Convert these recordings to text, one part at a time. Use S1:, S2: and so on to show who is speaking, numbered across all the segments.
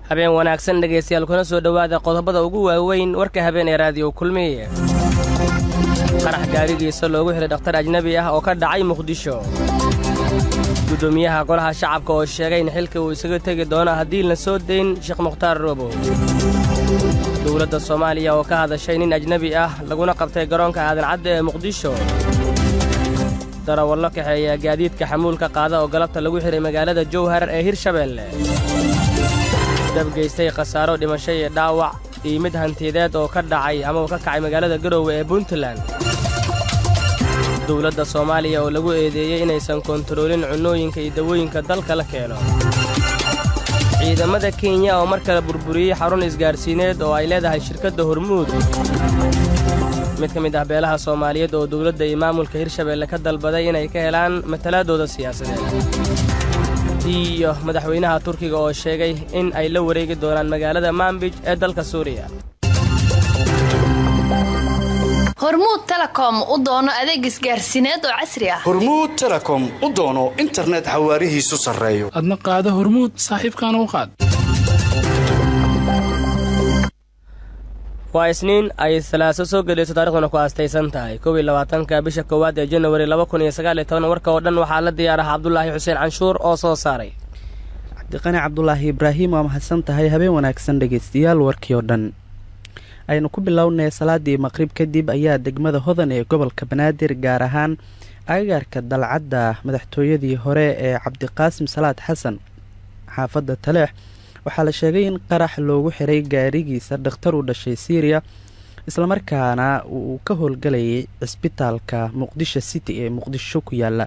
S1: habeen wanaagsan dhageystayaal kuna soo dhawaada qodobada ugu waaweyn warka habeen ee raadiyo kulmiye qarax gaarigiisa loogu xiray dhakhtar ajnabi ah oo ka dhacay Muqdisho gudoomiyaha golaha shacabka oo sheegay in xilka uu isaga tagi doono haddii la soo deyn Sheekh Mukhtaar Robo dowladda Soomaaliya oo ka hadashay in ajnabi ah laguna qabtay garoonka aadan cadde ee Muqdisho darawallo kaxeeya gaadiidka xamuulka qaada oo galabta lagu xiray magaalada Jowhar ee Hirshabeelle dabgeystay khasaaro dhimasho iyo dhaawac iyo mid hantiyadeed oo ka dhacay ama ka kacay magaalada Garowe ee Puntland dowladda Soomaaliya oo lagu eedeeyay inaysan kontroolin cunooyinka iyo dawooyinka dalka la keeno ciidamada Kenya oo markale burburiyay xarun isgaarsiineed oo ay leedahay shirkadda Hormuud mid ka mid ah beelaha Soomaaliyeed oo dowladda iyo maamulka Hirshabeelle ka dalbaday inay ka helaan matalaadooda siyaasadeed iyo madaxweynaha Turkiga oo sheegay in ay la wareegi doonaan magaalada Manbij ee dalka Suuriya
S2: Hormuud Telecom u doono adeeg isgaarsiineed oo casri ah
S3: Hormuud Telecom u doono internet xawaarihiisu sareeyo
S4: adna qaado Hormuud saaxiibkana u qaad
S1: waa isniin ay salaaso soo galayso taariikhduna ku aastaysan tahay 22 bisha koowaad ee January 2019 warka oo dhan waxaa la diyaaraha Cabdullaahi Xuseen Canshuur oo soo saaray
S5: Cabdiqani Cabdullaahi Ibraahim waa mahadsan tahay habeen wanaagsan dhageystayaal warkii oo dhan aynu ku bilownay salaadii maqrib kadib ayaa degmada Hodan ee gobolka Banaadir gaar ahaan agagaarka dalcadda madaxtooyadii hore ee Cabdiqaasim Salaad Xasan xaafadda Taleex waxaa la sheegay in qarax loogu xiray gaarigiisa dhakhtar u dhashay Syria isla markaana uu ka howlgalayay cisbitaalka Muqdisho City ee Muqdisho ku yaala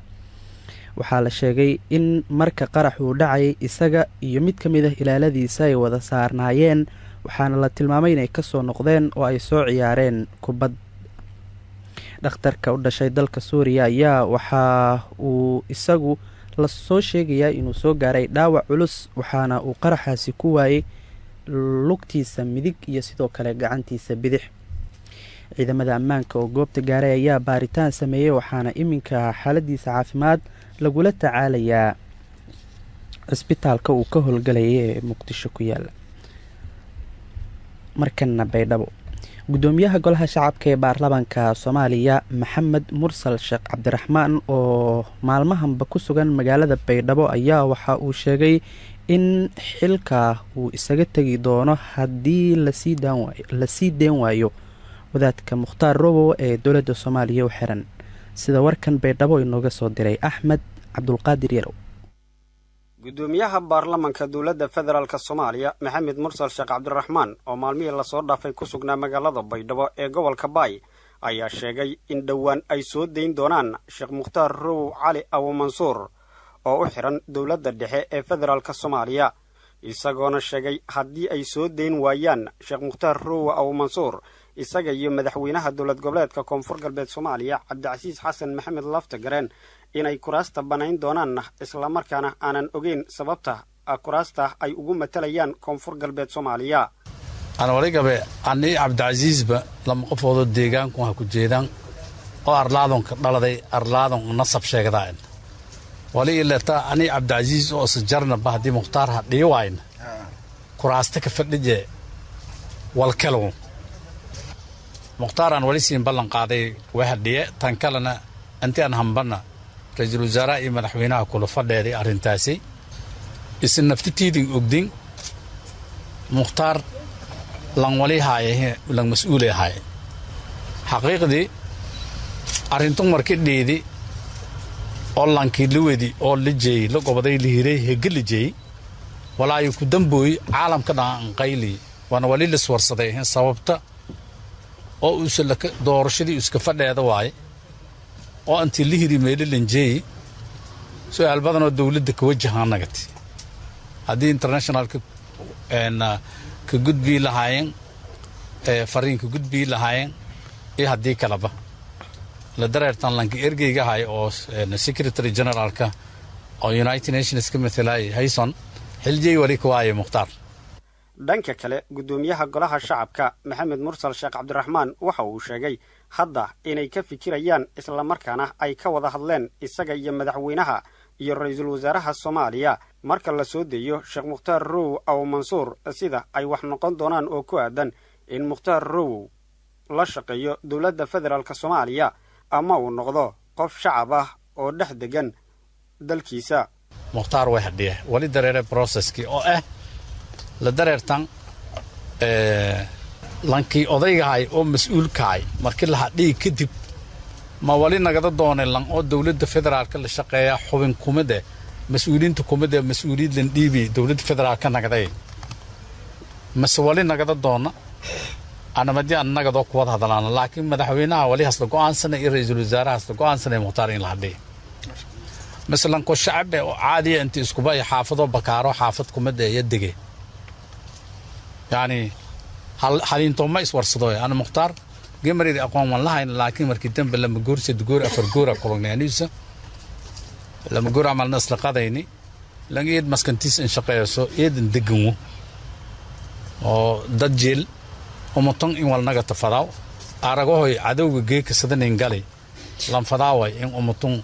S5: waxaa la sheegay in marka qarax uu dhacay isaga iyo mid ka mid ah ilaaladiisa ay wada saarnaayeen waxaana la tilmaamay inay ka soo noqdeen oo ay soo ciyaareen kubad dhakhtarka u dhashay dalka Suuriya ayaa waxa uu isagu la soo sheegayaa inuu soo gaaray dhaawac culus waxaana uu qaraxaasi ku waayay lugtiisa midig iyo sidoo kale gacantiisa bidix ciidamada ammaanka oo goobta gaaray ayaa baaritaan sameeyay waxaana iminka xaaladiisa caafimaad lagula tacaalayaa cisbitaalka uu ka howlgalayay ee Muqdisho ku yaala markana Baydhabo gudoomiyaha golaha shacabka ee baarlamaanka Soomaaliya Maxamed Mursal Sheekh Cabdiraxmaan oo maalmahanba ku sugan magaalada Baydhabo ayaa waxa uu sheegay in xilka uu isaga tagi doono haddii la sii deen waayo wadaadka Mukhtaar Robo ee dowladda Soomaaliya u xiran sida warkan Baydhabo inooga soo diray Axmed Cabdulqaadir Yarow
S6: gudoomiyaha baarlamaanka dowladda federaalka Soomaaliya Maxamed Mursal Sheekh Cabdiraxmaan oo maalmihii la soo dhaafay ku sugnaa magaalada Baydhabo ee gobolka Baay ayaa sheegay in dhawaan ay soo deyn doonaan Sheekh Mukhtaar Robo Cali Abu Mansuur oo u xiran dowladda dhexe ee federaalka Soomaaliya isagoona sheegay haddii ay soo deyn waayaan Sheekh Mukhtaar Robo Abu Mansuur isaga iyo madaxweynaha dowlad goboleedka Koonfur Galbeed Soomaaliya Cabdicasiis Xasan Maxamed Laftagareen inay kuraasta banayn doonaan isla markaana aanan ogeyn sababta kuraasta ay ugu matalayaan Koonfur Galbeed Soomaaliya
S7: ana waligabe ani Cabdicasiis ba lama qofoodo deegaanku waxa ku jeedaan oo arlaadon ka dhaladay arlaadon nasab sheegdaan wali ilaa ani Cabdicasiis oo sajarna bahdii Mukhtaar ha dhiiwayn kuraasta ka fadhije wal kalo Mukhtaar aan wali siin ballan qaaday waxa dhiye tan kalena intii aan hambana ra'iisul wasaaraha iyo madaxweynaha kula fadheeday arintaasi isin naftitiidin ogdin Mukhtaar lan wali haaye lan mas'uul yahay xaqiiqdii arintun markii dheedi oo lankii luwadi oo lijay la gobaday lihiray hegalijay walaayo ku dambooy caalamka dhan qayli wana wali la swarsaday sababta oo uu salaka doorashadii iska fadheeda waay oo anti lihiri meelinjay su'aal badan oo dawladda ka wajahan nagati hadii international ka gudbi lahaayeen fariin ka gudbi lahaayeen hadii kalaba la dareertan lanka ergeyga hay oo secretary generalka oo United Nations ka mathalay Hayson xiljay wali ku waayay Mukhtaar
S6: dhanka kale gudoomiyaha golaha shacabka Maxamed Mursal Sheekh Cabdiraxmaan waxa uu sheegay hadda inay ka fikirayaan isla markaana ay ka wada hadleen isaga iyo madaxweynaha iyo ra-iisul wasaaraha soomaaliya marka la soo deeyo sheekh mukhtaar rowow aw mansuur sida ay wax noqon doonaan oo ku aadan in mukhtaar rowow la shaqeeyo dowladda federaalk soomaaliya ama uu noqdo qof shacab ah oo dhex degan dalkiisa.
S7: mukhtaar way hadhiye wali dareere processkii oo la dareertan lankii odaygahay oo mas-uulkahay markii la hadhii kadib ma wali nagada doonay lan oo dowladda federaalka la shaqeeya xubin kumide mas-uuliyiinta kumide mas-uuliyiin lan dhiibi dowladda federaalka nagaday mase wali nagada doona anamadi aan nagadoo kuwada hadalaana laakiin madaxweynaha wali hasla go'aansanay iyo ra-iisul wasaaraha hasla go'aansanay mukhtaar in la hadhiye مثلا كل شعب عادي أنت إسكوباي حافظه بكارو حافظ كمدة يدقي يعني حالين توما يسور صدايا أنا مختار جمري أقوم والله لكن مركتين لما جور سدجور أفرجور أقولون يعني لما جور عملنا أصلقاء يعني لقيت مسكنتيس إن شقيا سو يد ندقمو أو دجيل ومطن إن والنجا تفضاو أرجوه عدو جيك سدن إنجلي لم فضاوي إن ومطن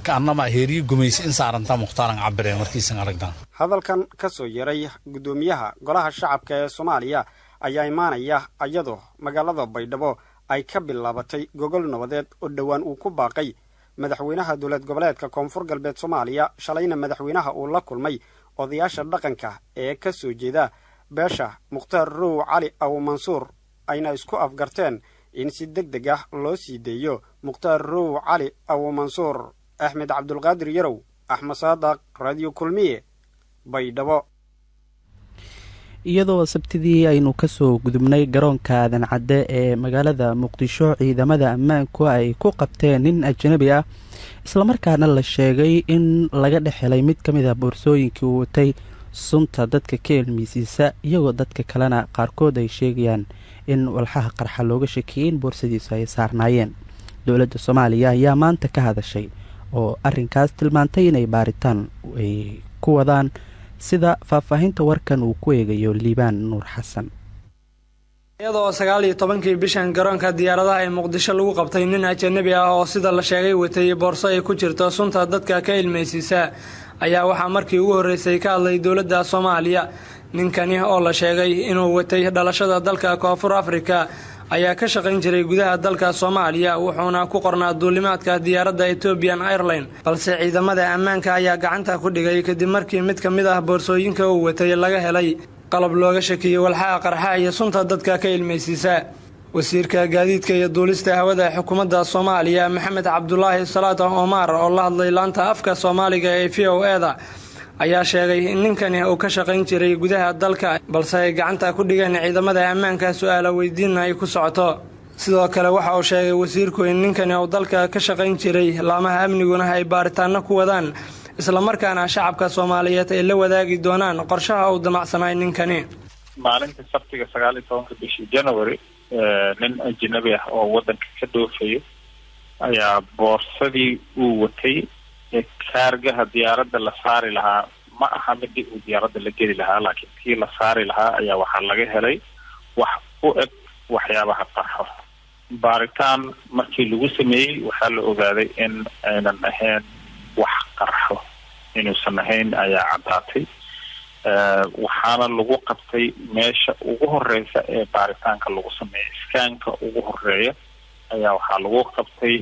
S7: كأنما هيري جميس إن سارنتا مختارن عبرة مركزين أرقدان.
S6: هذا كان كسو يري قدوميها قلها الشعب كصوماليا أي إيمانية أيضا مقالة بيدبو أي كبل لابتي جوجل نودات الدوان وكوباقي مدحوينها دولة قبلات ككونفور قلبات صوماليا شالينا مدحوينها أولا كل مي وضياش الدقنكا كسو جدا باشا مختار رو علي أو منصور أين اسكو أفقرتين إن سيدك دقاه لو سيديو مختار رو علي أو منصور أحمد عبد القادر يرو أحمد صادق راديو كلمية بيدبو.
S5: iyadoo sabtidii aynu kasoo gudubnay garoonka aadan cadde ee magaalada muqdisho ciidamada ammaanku ay ku qabteen nin ajnabi ah islamarkaana la sheegay in laga dhex helay mid ka mid ah boorsooyinkii uu watay sunta dadka ka ilmeysiisa iyagoo dadka kalena qaarkood ay sheegayaan in walxaha qarxa looga shakiyay in boorsadiisu ay saarnaayeen. dowladda soomaaliya ayaa maanta ka hadashay oo arrinkaas tilmaantay inay baaritaan ay ku wadaan sida faahfaahinta warkan uu ku eegayo liibaan nuur xasan.
S8: iyadoo 19 bishan garoonka diyaaradaha ee muqdisho lagu qabtay nin ajnabi ah oo sida la sheegay watay boorso ay ku jirto sunta dadka ka ilmeysiisa ayaa waxaa markii ugu horeysay ka hadlay dowladda Soomaaliya. ninkani oo la sheegay inuu watay dhalashada dalka Koonfur Afrika ayaa ka shaqayn jiray gudaha dalka Soomaaliya wuxuuna ku qornaa duulimaadka diyaaradda Ethiopian Airlines balse ciidamada ammaanka ayaa gacanta ku dhigay kadib markii mid ka mid ah boorsooyinka uu watay laga helay qalab looga shakiyay walxaha qarxa iyo sunta dadka ka ilmeysiisa. wasiirka gaadiidka iyo duulista hawada xukuumadda Soomaaliya Maxamed Cabdullaahi Salaad Omar oo la hadlay laanta afka Soomaaliga ee VOA ayaa sheegay in ninkani uu ka shaqayn jiray gudaha dalka balse ay gacanta ku dhigeen ciidamada ammaanka su'aalo weydiin ay ku socoto. sidoo kale waxa uu sheegay wasiirku in ninkani uu dalka ka shaqayn jiray laamaha amniguna ay baaritaano ku wadaan isla markaana shacabka Soomaaliyeed ay la wadaagi doonaan qorshaha uu damacsanay ninkani.
S9: maalinta sabtiga 19 bishii January nin ajnabi ah oo wadanka ka dhoofay ayaa boorsadii uu watay kaargaha diyaaradda la saari lahaa ma aha midii uu diyaaradda la geli lahaa laakiin tii la saari lahaa ayaa waxaa laga helay wax u eg waxyaabaha qarxo. baaritaan markii lagu sameeyey waxaa la ogaaday in aynan ahayn wax qarxo inuusan ahayn ayaa caddaatay. waxaana lagu qabtay meesha ugu horeysa ee baaritaanka lagu sameeyey iskaanka ugu horeeya ayaa waxaa lagu qabtay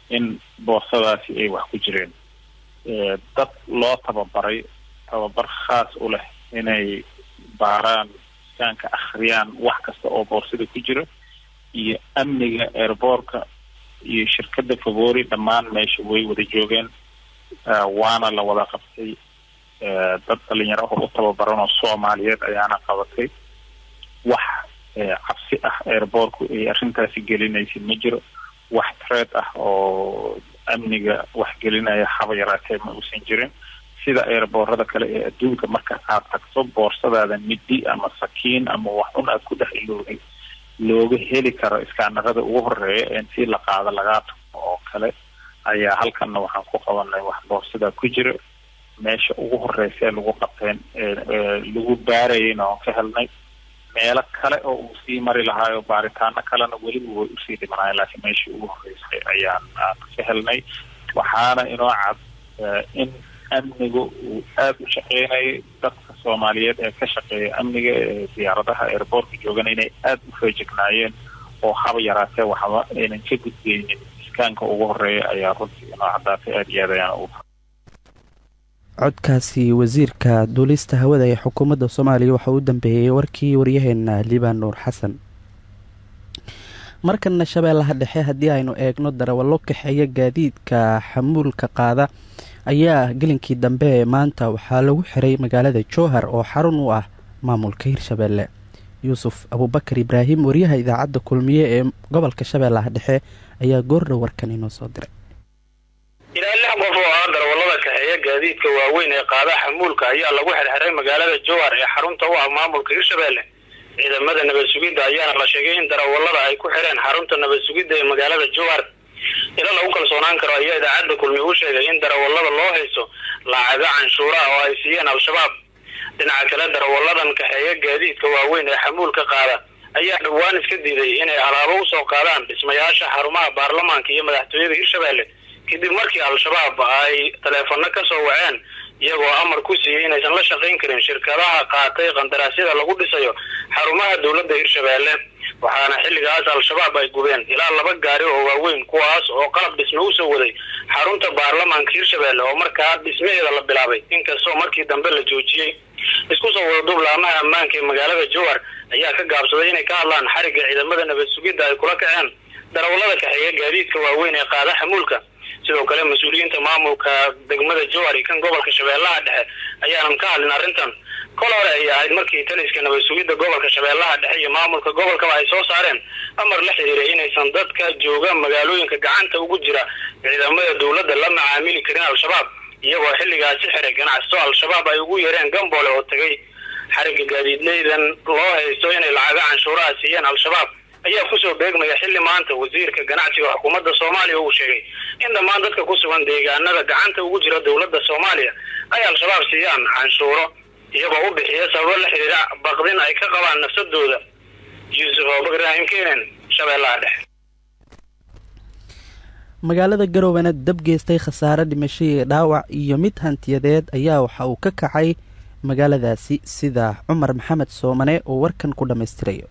S9: in boorsadaasi ay wax ku jireen. dad loo tababar khaas u leh inay baaraan iskaanka akhriyaan wax kasta oo boorsada ku jira iyo amniga airportka iyo shirkadda Favori dhammaan meesha way wada joogeen waana la wada qabtay. dad dhalinyaro oo tababaran oo Soomaaliyeed ayaana qabatay. wax cabsi ah airportku ay arrintaasi gelinaysa ma jiro wax threat ah oo amniga wax gelinaya haba yaraatee ma uusan jirin. sida airportada kale ee adduunka marka aad tagto boorsadaada midi ama sakiin ama wax un aad ku dhex ilowday looga heli karo iskaanarada ugu horeeya ee intii la qaado laga tago oo kale ayaa halkanna waxaan ku qabanay wax boorsada ku jira meesha ugu horeysa lagu qabteen lagu baarayna oo ka helnay meelo kale oo uu sii mari lahaa baaritaano kalena weli way u sii dhimanayaan laakiin meeshii ugu horeysay ayaan ka helnay. waxaana inoo cad in amnigu uu aada u shaqeynayo dadka soomaaliyeed ee ka shaqeeya amniga ee diyaaradaha airboortka joogana inay aada u feejignaayeen oo haba yaraatee waxba aynan ka gudbeynin iskaanka ugu horeeya ayaa runtii inoo caddaatay aada iyo aad ayaan ugu
S5: codkaasi wasiirka duulista hawada ee xukuumadda soomaaliya waxaa u dambeeyey warkii waryaheena liibaan nuur xasan. markana shabeellaha dhexe haddii aynu eegno darawallo kaxeeya gaadiidka xamuulka qaada ayaa gelinkii dambe ee maanta waxaa lagu xiray magaalada jowhar oo xarun u ah maamulka hirshabeelle. yuusuf abuubakar ibraahim waryaha idaacadda kulmiye ee gobolka shabeellaha dhexe ayaa goordhow warkan inoo soo diray.
S10: ilaa 6 qof oo ah darawallada kaxeeya gaadiidka waaweyn ee qaada xamuulka ayaa lagu xirxiray magaalada jowhar ee xarunta u ah maamulka hirshabeelle. ciidamada nabad sugidda ayaana la sheegay in darawallada ay ku xireen xarunta nabad sugidda ee magaalada jowhar. ila lagu kalsoonaan karo ayaa idaacadda kulmiye u sheegay in darawallada loo haysto lacago canshuura oo ay siiyeen al-shabaab. dhinaca kale darawalladan kaxeeya gaadiidka waaweyn ee xamuulka qaada ayaa dhawaan iska diiday inay alaabo u soo qaadaan dhismayaasha xarumaha baarlamaanka iyo madaxtooyada hirshabeelle kadib markii al-shabaab ay taleefano ka soo waceen iyagoo amar ku siiyey inaysan la shaqayn karin shirkadaha qaatay qandaraasyada lagu dhisayo xarumaha dowladda hirshabeelle. waxaana xilligaas al-shabaab ay gubeen ilaa 2 gaari oo waaweyn kuwaas oo qalab dhisme u soo waday xarunta baarlamaanka hirshabeelle oo markaa dhismaheeda la bilaabay inkastoo markii dambe la joojiyey. isku soo wada duublaamaha ammaanka ee magaalada jowhar ayaa ka gaabsaday inay ka hadlaan xarigga ciidamada nabad sugidda ay kula kaceen darawallada kaxeeya gaadiidka waaweyn ee qaada xamuulka. sidoo kale mas-uuliyiinta maamulka degmada jowhar iyo kan gobolka shabeellaha dhexe ayaanan ka hadlin arrintan. kol hore ay ahayd markii taliska nabad sugidda gobolka shabeellaha dhexe iyo maamulka gobolkaba ay soo saareen amar la xiriiray inaysan dadka jooga magaalooyinka gacanta ugu jira ciidamada dowladda la macaamili karin al-shabaab iyagoo xilligaasi xiray ganacsato al-shabaab ay ugu yeereen gamboole oo tagay. xarigga gaadiidleydan loo haysto inay lacago canshuuraha siiyeen al-shabaab ayaa kusoo beegmaya xilli maanta wasiirka ganacsiga xukuumadda soomaaliya uu sheegay in dhammaan dadka ku sugan deegaanada gacanta ugu jira dowladda soomaaliya ay al-shabaab siiyaan canshuuro iyagoo u bixiya sababo la xiriira baqdin ay ka qabaan nafsadooda. yuusuf abuubakar ibraahim keenan, shabeellaha dhexe.
S5: magaalada garowana dab geystay khasaare dhimasho iyo dhaawac iyo mid hantiyadeed ayaa waxa uu ka kacay magaaladaasi sida cumar maxamed soomane oo warkan ku dhammaystirayo.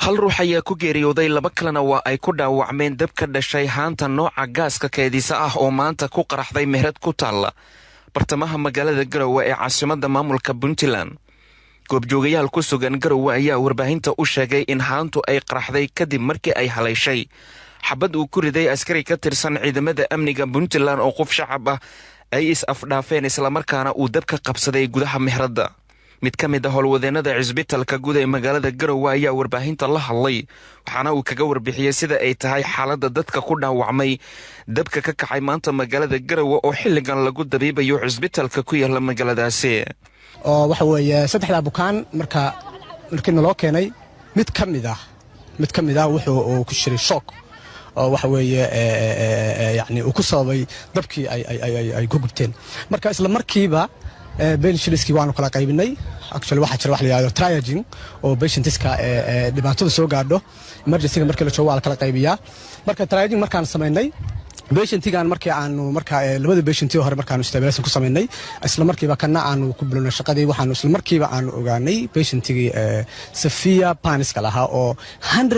S11: hal ruux ayaa ku geeriyooday 2 kalena waa ay ku dhaawacmeen dab ka dhashay haanta nooca gaaska keedisa ah oo maanta ku qaraxday meherad ku taalla bartamaha magaalada garowe ee caasimadda maamulka puntland. goobjoogayaal ku sugan garowe ayaa warbaahinta u sheegay in haantu ay qaraxday kadib markii ay haleyshay xabad uu ku riday askari ka tirsan ciidamada amniga puntland oo qof shacab ah ay is-afdhaafeen islamarkaana uu dab ka qabsaday gudaha meheradda. mid ka mid ah howlwadeennada cisbitalka guud ee magaalada garowe ayaa warbaahinta la hadlay waxaana uu kaga warbixiyey sida ay tahay xaaladda dadka ku dhaawacmay dabka ka kacay maanta magaalada garowe oo xilligan lagu dabiibayo cisbitalka ku yaala magaaladaasi.
S12: oo waxa weeye 3 bukaan markii naloo keenay mid ka mid ah wuxuu ku shiray shock oo waxa weeye yani uu ku sababay dabkii ay ku gubteen. marka isla markiiba benshiliski waanu kala qaybinay. actually waxa jira wax la yiraahdo triaging oo patientska dhibaatada soo gaadho emergency markii la joogo waa la kala qaybiyaa. marka triaging markaan sameynay patientigan markii aanu labada patient hore markaan stabilization ku sameynay isla markiiba kana aanu ku bilowna shaqadii waxaanu isla markiiba aanu ogaanay patientigi Sofia paniska lahaa oo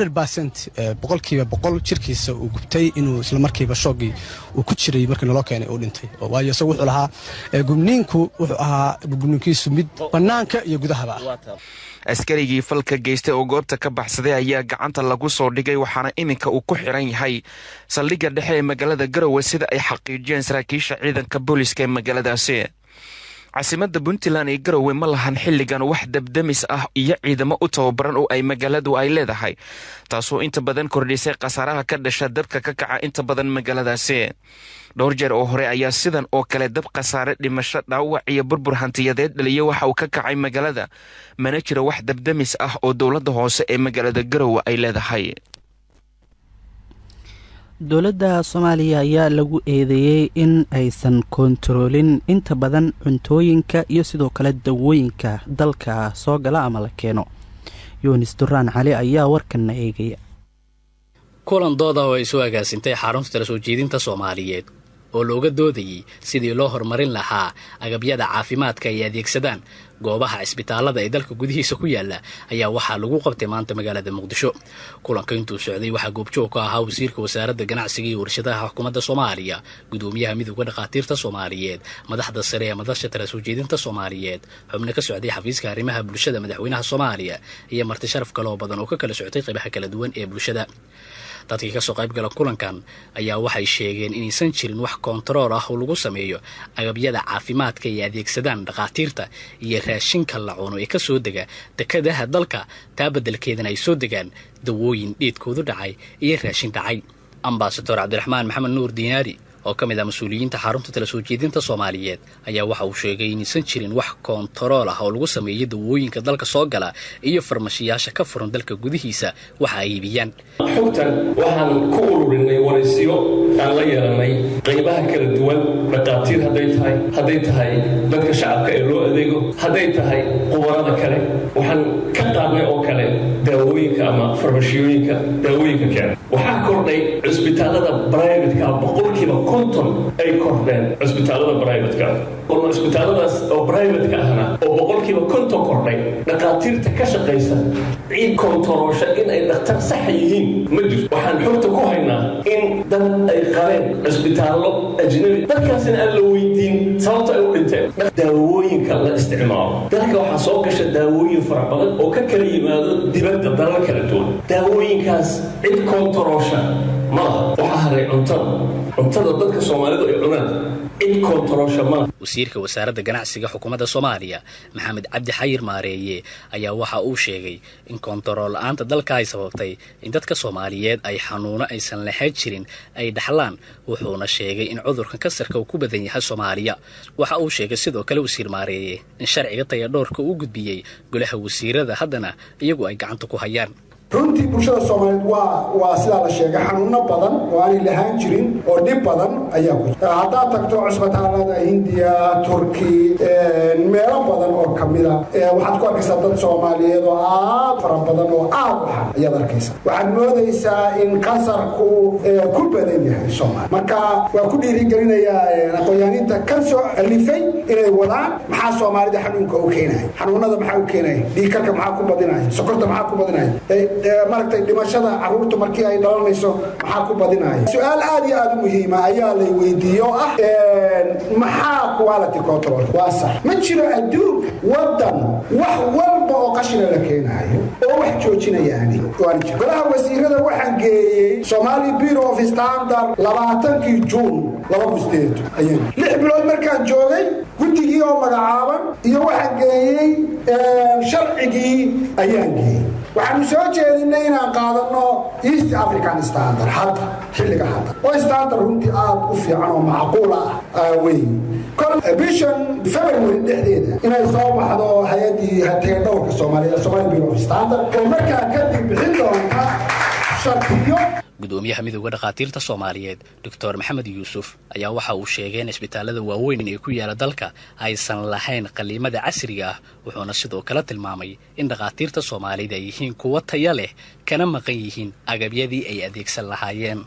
S12: 100% boqolkiiba boqol jirkiisa uu gubtay inuu isla markiiba shoogi uu ku jiray markii naloo keenay uu dhintay. waayo isagu wuxuu lahaa gubniinku wuxuu ahaa gubniinkiisu mid banaanka iyo gudahaba
S11: askarigii falka geystay oo goobta ka baxsaday ayaa gacanta lagu soo dhigay waxaana iminka uu ku xiran yahay saldhigga dhexe ee magaalada garowe sida ay xaqiijiyeen saraakiisha ciidanka booliska ee magaaladaasi. caasimadda puntland ee garowe ma lahan xilligan wax dabdamis ah iyo ciidamo u tababaran oo ay magaaladu ay leedahay taasoo inta badan kordhisay khasaaraha ka dhasha dabka ka kaca inta badan magaaladaasi. dhowr jeer oo hore ayaa sidan oo kale dab khasaare dhimasho dhaawac iyo burbur hantiyadeed dhaliya waxa uu ka kacay magaalada mana jiro wax dabdamis ah oo dowladda hoose ee magaalada garowe ay leedahay.
S5: dowladda soomaaliya ayaa lagu eedeeyey in aysan koontaroolin inta badan cuntooyinka iyo sidoo kale dawooyinka dalka soo gala ama la keeno. yunis duraan cali ayaa warkanna eegaya.
S13: kulan dooda oo ay soo agaasintay xarunta tala soo jeedinta Soomaaliyeed oo looga doodayay sidii loo horumarin lahaa agabyada caafimaadka ay adeegsadaan goobaha cisbitaalada ee dalka gudihiisa ku yaala ayaa waxaa lagu qabtay maanta magaalada muqdisho. kulanka intuu socday waxaa goobjoog ka ahaa wasiirka wasaaradda ganacsiga iyo warshadaha xukuumadda Soomaaliya, gudoomiyaha midowga dhaqaatiirta Soomaaliyeed, madaxda sare ee madasha tala soo jeedinta Soomaaliyeed, xubno ka socday xafiiska arrimaha bulshada madaxweynaha Soomaaliya iyo marti sharaf kale oo badan oo ka kala socday qaybaha kala duwan ee bulshada. dadkii ka soo qayb gala kulankan ayaa waxay sheegeen inaysan jirin wax koontarool ah oo lagu sameeyo agabyada caafimaadka ay adeegsadaan dhaqaatiirta iyo raashinka la cuno ee ka soo dega dekedaha dalka, taa beddelkeedana ay soo degaan dawooyin dheedkoodu dhacay iyo raashin dhacay. Ambaasador Cabdiraxmaan Maxamed Nuur Diinaari oo ka mid ah mas'uuliyiinta xarunta tala soo jeedinta Soomaaliyeed ayaa waxa uu sheegay inaysan jirin wax koontarool ah oo lagu sameeyo dawooyinka dalka soo gala iyo farmashiyaasha ka furan dalka gudihiisa waxa ay iibiyaan.
S14: xogtan waxaan ku ururinay waraysiyo aan la yeelanay qaybaha kala duwan, dhaqaatiir hadday tahay dadka shacabka ee loo adeego, hadday tahay qubarada kale. waxaan ka qaadnay oo kale daawooyinka ama farmashiyooyinka daawooyinka keena. waxaa kordhay cisbitaalada private-ka boqolkiiba 50 ay kordheen cisbitaalada private-ka. oo cisbitaaladaas oo private-ka ahna oo boqolkiiba 50 kordhay. dhaqaatiirta ka shaqaysa ciid kontaroosha in ay dhaqtar sax yihiin ma jirto. waxaan xogta ku haynaa in dad ay qabeen cisbitaallo ajnabi, dadkaasina aan la weydiin sababta ay u dhinteen. daawooyinka la isticmaalo dalka waxaa soo gasha daawooyin fara badan oo ka kala yimaado dibadda dalal kala duwan. daawooyinkaas cid kontaroosha ma laha. waxaa haray cuntada dadka Soomaalidu ay cunaan cid kontaroosha ma laha.
S13: wasiirka wasaaradda ganacsiga xukuumadda Soomaaliya Maxamed Cabdi Xayir Maareeye ayaa waxa uu sheegay in koontarool la'aanta dalka ay sababtay in dadka Soomaaliyeed ay xanuuno aysan lahayn jirin ay dhaxlaan, wuxuuna sheegay in cudurka kansarka uu ku badan yahay Soomaaliya. waxa uu sheegay sidoo kale wasiir Maareeye in sharciga tayadhoorka uu gudbiyay golaha wasiirada haddana iyagu ay gacanta ku hayaan.
S15: runtii bulshada Soomaaliyeed waa sida la sheegay xanuuno badan oo aan lahayn jirin oo dhib badan ayaa ku jira. haddaad tagto cisbitaalada Hindiya, Turki, meelo badan oo kamida waxaad ku arkaysaa dad Soomaaliyeed oo aad fara badan oo aad waxa ayaad arkaysaa. waxaad moodaysaa in kansarku ku badan yahay Soomaaliya. marka waa ku dhiirigelinayaa aqoonyahaniinta ka soo alifay inay wadaan maxaa Soomaalida xanuunka u keenay, xanuunada maxaa u keenay, dhiigkarka maxaa ku badinaya, sokorta maxaa ku badinaya, maragtay dhimashada carruurta markii ay dhalanayso maxaa ku badinaya. su-aal aad iyo aad u muhiima ayaa lay weydiiyo ah maxaa quality control. waa sax ma jiro adduunka wadan wax walba oo qashina la keenayo oo wax joojinayaani. golaha wasiirada waxaan geeyey Somali Bureau of Standard 20 Juun 2008 ayaan 6 bilood markaan joogay guddigii oo magacaaban iyo waxaan geeyey sharcigii ayaan geeyey. waxaanu soo jeedinay inaan qaadano East African Standard hadda xilliga hadda oo standard runtii aad u fiican oo macquul ah weyn. kol bishan February dhexdeeda inay soo baxdo hay'adii tayadhoorka Soomaaliya Somali Bureau of Standard oo markaa kadib bixin doonta sharciyo.
S13: gudoomiyaha midowga dhaqaatiirta Soomaaliyeed Dr. Maxamed Yuusuf ayaa waxa uu sheegay in isbitaalada waaweyn ee ku yaala dalka aysan lahayn qaliimada casriga ah, wuxuuna sidoo kale tilmaamay in dhaqaatiirta Soomaaliyeed ay yihiin kuwa tayo leh kana maqan yihiin agabyadii ay adeegsan lahaayeen.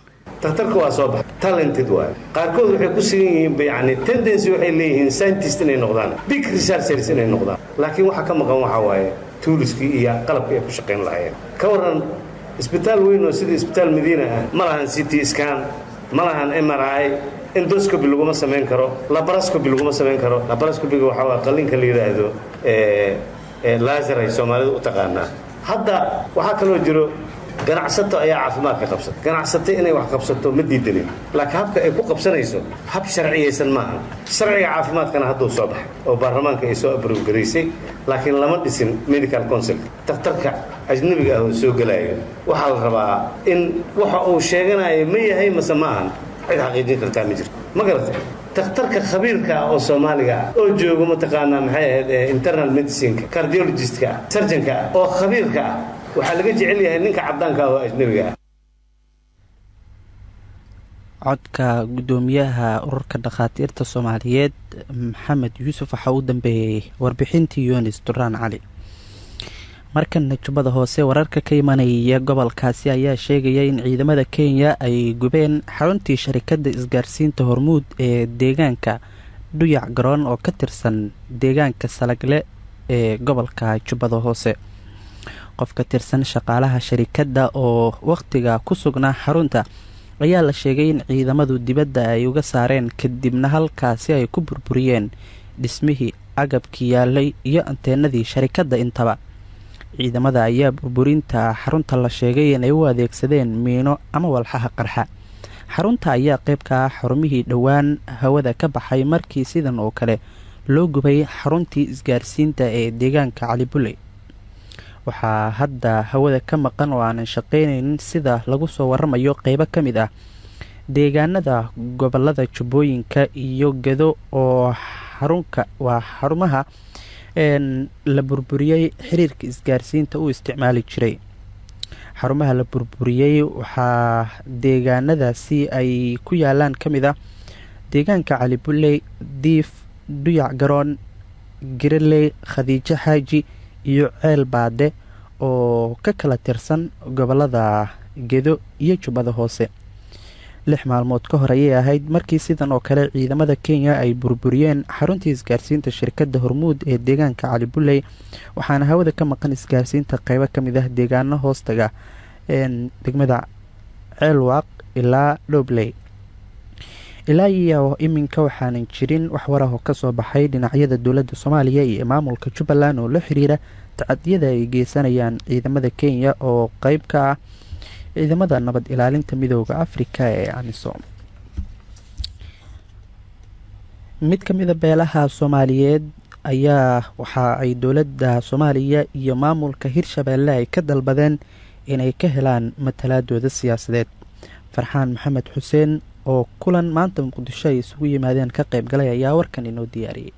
S16: daktarku waa soo baxay talented waay. qaarkood waxay ku sigan yihiin yani tendency waxay leeyihiin scientist inay noqdaan, big researchers inay noqdaan, laakiin waxa ka maqan waxa waaye toolskii iyo qalabkii ay ku shaqayn lahaayeen. ka waran isbitaal weyn oo sida isbitaal Madiina ah ma lahan CT scan, ma lahan MRI, endoscopy laguma samayn karo, laparoscopy laguma samayn karo. laparoscopy-ga waxa waa qalliinka la yiraahdo laser ay Soomaalidu u taqaanaa. hadda waxaa kaloo jiro ganacsato ayaa caafimaadka qabsata. ganacsato inay wax qabsato ma diidanin, laakiin habka ay ku qabsanayso hab sharciyeysan maaha. sharciga caafimaadkana hadduu soo baxay oo baarlamaanka ay soo approve gareysay, laakiin lama dhisin medical council. daktarka ajnabiga ah oo soo galaya waxaa la rabaa in waxa uu sheeganayo ma yahay mase ma ahan, cid xaqiijin kartaa ma jirto. ma garatay daktarka khabiirka ah oo Soomaaliga ah oo joogo mataqaanaa maxay ahayd internal medicine, cardiologist-ka, surgeon-ka oo khabiirka ah waxaa laga jecel yahay ninka caddaanka ah oo ajnabiga ah.
S5: codka gudoomiyaha ururka dhaqaatiirta Soomaaliyeed Maxamed Yuusuf waxa uu dambeeyay warbixintii Yunis Duraan Cali. markana jubbada hoose wararka ka imanaya gobolkaasi ayaa sheegaya in ciidamada Kenya ay gubeen xaruntii sharikada isgaarsiinta Hormuud ee deegaanka Duyac Garoon oo ka tirsan deegaanka Salagle ee gobolka jubbada hoose. qof ka tirsan shaqaalaha sharikada oo waqtiga ku sugnaa xarunta ayaa la sheegay in ciidamadu dibadda ay uga saareen kadibna halkaasi ay ku burburiyeen dhismihii agabkii yaalay iyo anteenadii sharikada intaba. ciidamada ayaa burburinta xarunta la sheegay inay u adeegsadeen miino ama walxaha qarxa. xarunta ayaa qayb ka ah xarumihii dhowaan hawada ka baxay markii sidan oo kale loo gubay xaruntii isgaarsiinta ee deegaanka Cali Bulle. waxaa hadda hawada ka maqan oo aanan shaqaynaynin sida lagu soo waramayo qaybo ka mid ah deegaanada gobolada Jubbooyinka iyo Gedo oo xarumaha la burburiyay xiriirka isgaarsiinta uu isticmaali jiray. xarumaha la burburiyay waxaa deegaanadaasi ay ku yaalaan ka mid ah deegaanka Cali Bulle, Diif, Duyac Garoon, Gireley, Khadiijo Xaaji iyo Ceel Baade oo ka kala tirsan gobolada Gedo iyo Jubbada Hoose. 6 maalmood ka hor ayay ahayd markii sidan oo kale ciidamada Kenya ay burburiyeen xaruntii isgaarsiinta shirkadda Hormuud ee deegaanka Cali Bulle, waxaana hawada ka maqan isgaarsiinta qaybo ka mid ah deegaano hoostaga degmada Ceelwaaq ilaa Dhobley. ilaa iyo iminka waxaanan jirin wax war ah oo ka soo baxay dhinacyada dowladda Soomaaliya iyo maamulka Jubbaland oo la xiriira tacadiyada ay geysanayaan ciidamada Kenya oo qayb ka ah ciidamada nabad ilaalinta midowga Afrika ee AMISOM. mid ka mid ah beelaha Soomaaliyeed ayaa waxa ay dowladda Soomaaliya iyo maamulka Hirshabeelle ay ka dalbadeen inay ka helaan matalaadooda siyaasadeed. Farxaan Maxamed Xuseen oo kulan maanta Muqdisho ay isugu yimaadeen ka qayb galay ayaa warkan inoo diyaariyay.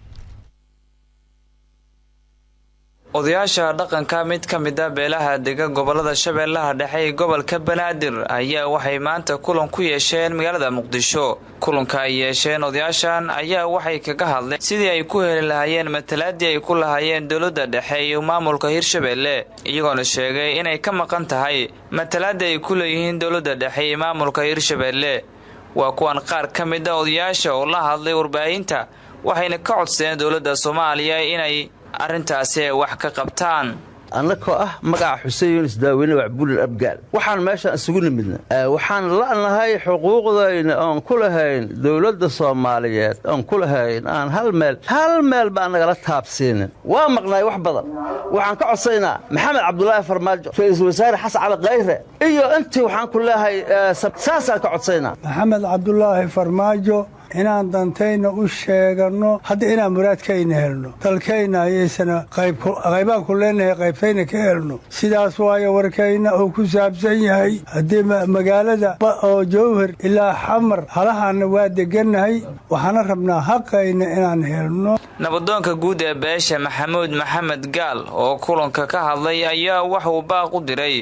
S17: odayaasha dhaqanka mid ka mid ah beelaha degan gobolada Shabeellaha Dhexe ee gobolka Banaadir ayaa waxay maanta kulan ku yeesheen magaalada Muqdisho. kulanka ay yeesheen odayaashan ayaa waxay kaga hadleen sidii ay ku heli lahaayeen matalaadii ay ku lahaayeen dowladda dhexe iyo maamulka Hirshabeelle, iyagoona sheegay inay ka maqan tahay matalaadii ay ku leeyihiin dowladda dhexe iyo maamulka Hirshabeelle. waa kuwan qaar ka mid ah odayaasha oo la hadlay warbaahinta waxayna ka codsadeen dowladda Soomaaliya inay arrintaasi wax ka qabtaan.
S18: annagoo ah magaca Xuseen Yuunus Daaweyne Wacbuul Abgaal waxaan meesha isugu nimidna waxaan la'nahay xuquuqdayna aan ku lahayn dawladda Soomaaliyeed aan ku lahayn aan hal meel baan naga taabsiinin. waa maqnay wax badan. waxaan ka codsaynaa Maxamed Cabdullaahi Farmaajo, Ra'iisul Wasaare Xasan Cali Khayre iyo intii waxaan ku leeyahay saasaan ka codsaynaa
S19: Maxamed Cabdullaahi Farmaajo inaan dantayna u sheegano hadda inaan muraadkayna helno dalkayna ayaysana qaybaan ku leenahay qaybtayna ka helno. sidaas waayo warkayna oo ku saabsan yahay haddii magaalada oo Jowhar ilaa Xamar halahaana waa degannahay waxaana rabnaa xaqayna inaan helno.
S17: nabadoonka guud ee beesha Maxamuud Maxamed Gaal oo kulanka ka hadlay ayaa wuxuu baaq u diray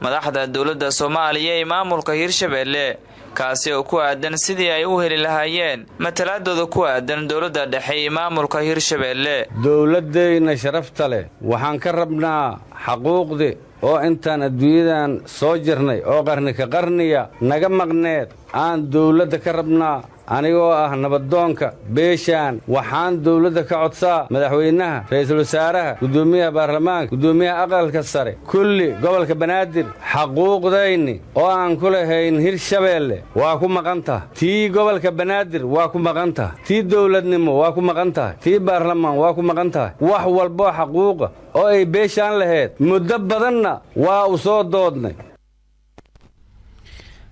S17: madaxda dowladda Soomaaliya ee maamulka Hirshabeelle kaasi oo ku aadan sidii ay u heli lahaayeen matalaadooda ku aadan dowladda dhexe ee maamulka Hirshabeelle.
S20: dowladdeena sharafta leh waxaan ka rabnaa xaquuqdi oo intaan adduunyadan soo jirnay oo qarni ka qarniya naga maqneed aan dowladda ka rabnaa. anigoo ah nabadoonka beeshaan waxaan dowladda ka codsaa madaxweynaha, ra'iisul wasaaraha, gudoomiyaha baarlamaanka, gudoomiyaha aqalka sare, kulli gobolka Banaadir xaquuqdayni oo aan ku lahayn Hirshabeelle waa ku maqan tahay. tii gobolka Banaadir waa ku maqan tahay. tii dowladnimo waa ku maqan tahay. tii baarlamaan waa ku maqan tahay. wax walbo xaquuqa oo ay beeshaan lahayd muddo badanna waa u soo doodnay.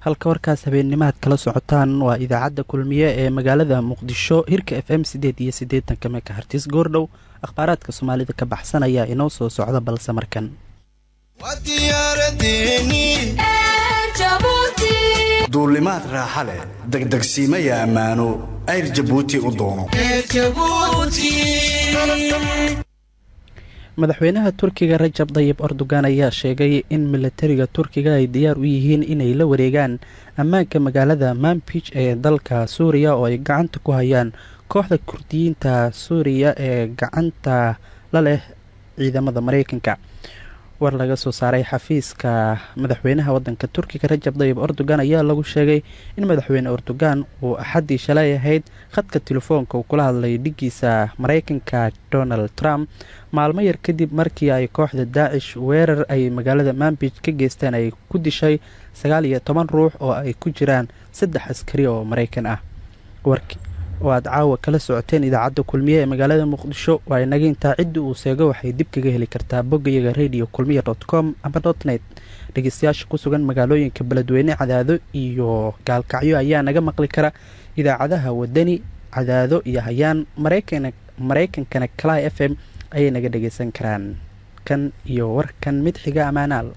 S5: halka warkaas habeennimaad kala socotaan waa idaacadda kulmiye ee magaalada Muqdisho hirka FM 8 MHz. goordhow akhbaaraadka Soomaalida ka baxsanaya inoo soo socda balse markan
S3: duulimaad raaxa leh degdegsiimaya ammaano ayr Jabuuti u doono.
S5: madaxweynaha Turkiga Rajab Tayyip Erdogan ayaa sheegay in militariga Turkiga ay diyaar u yihiin inay la wareegaan ammaanka magaalada Manbij ee dalka Suuriya oo ay gacanta ku hayaan kooxda Kurdiyiinta Suuriya ee gacanta la leh ciidamada Mareykanka. war laga soo saaray xafiiska madaxweynaha wadanka turkiga Rajab Tayyip Erdogan ayaa lagu sheegay in madaxweyne Erdogan uu axadii shalay ahayd khadka telefoonka uu kula hadlay dhigiisa Mareykanka Donald Trump maalmo yar kadib markii ay kooxda Daesh weerar ay magaalada Manbij ka geysteen ay ku dishay 19 ruux oo ay ku jiraan 3 askari oo Mareykan ah. warkii oo aad caawa kala socoteen idaacadda kulmiye ee magaalada Muqdisho waa inaga intaa cidda uu seego waxay dib kaga heli kartaa boggayaga radiokulmiye.com ama .net. dhegeystayaasha ku sugan magaalooyinka Beledweyne, Cadaado iyo Gaalkacyo ayaa naga maqli kara idaacadaha Wadani, Cadaado iyo Hayaan. Mareykankana Kala FM ayay naga dhageysan karaan. kan iyo warkan mid xiga amaanaal.